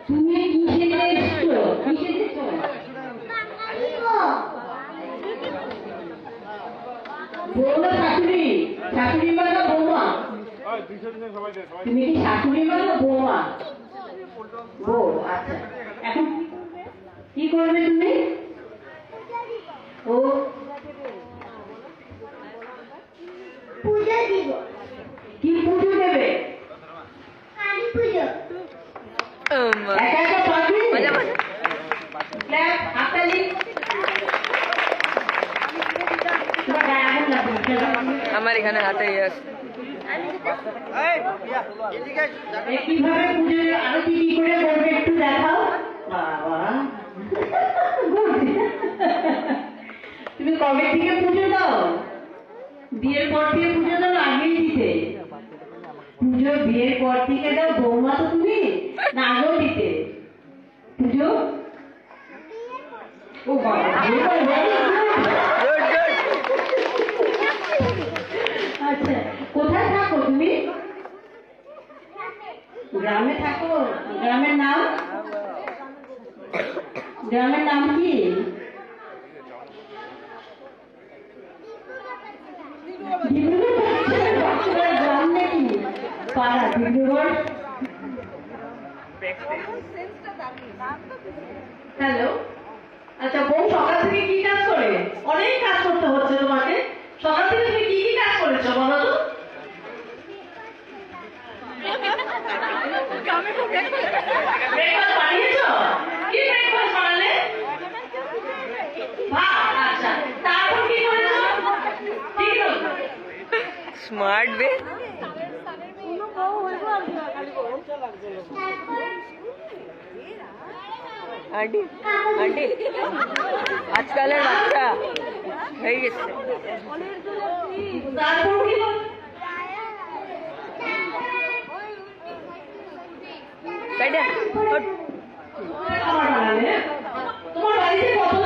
তুমি কি সেজে এসছো? কি সেজেছো? বৌমা শাশুড়ি, শাশুড়ি মা না বৌমা? তুমি কি শাশুড়ি মা না বৌমা? বউ। আচ্ছা, এখন কি করবে তুমি? ও পূজা দিব। কি পুজো দেবে? কালী পুজো। একা একা পারবি? হাততালি। আমার এখানে হাতে কিভাবে পুজো আরো কি কি করে করবে একটু দেখাও। বাবা তুমি কবে থেকে পুজো দাও? বিয়ের পর থেকে পুজো দাও, আগেই দিতে? পুজো বিয়ের পর থেকে দাও বৌমা তো তুমি, না আগেও দিতে পুজো? ও বাবা, আচ্ছা, কোথায় থাকো তুমি? গ্রামে থাকো? গ্রামের নাম? গ্রামের নাম কি? গ্রাম নাকি পাড়া? ডিব্রুগড়। হ্যালো, আচ্ছা বউ সকাল থেকে কি কাজ করে? অনেক কাজ করতে হচ্ছে তোমাকে। সকাল থেকে তুমি কি কি কাজ করেছো বলো তো? ব্রেকফাস্ট বানিয়েছো? কি ব্রেকফাস্ট বানালে? ভাত। আচ্ছা, তারপর কি করেছো? ঠিক আছে, স্মার্ট বে। আন্টি আন্টি আজকালের বাচ্চা হয়ে গেছে। তারপর কি? তোমার বাড়িতে কত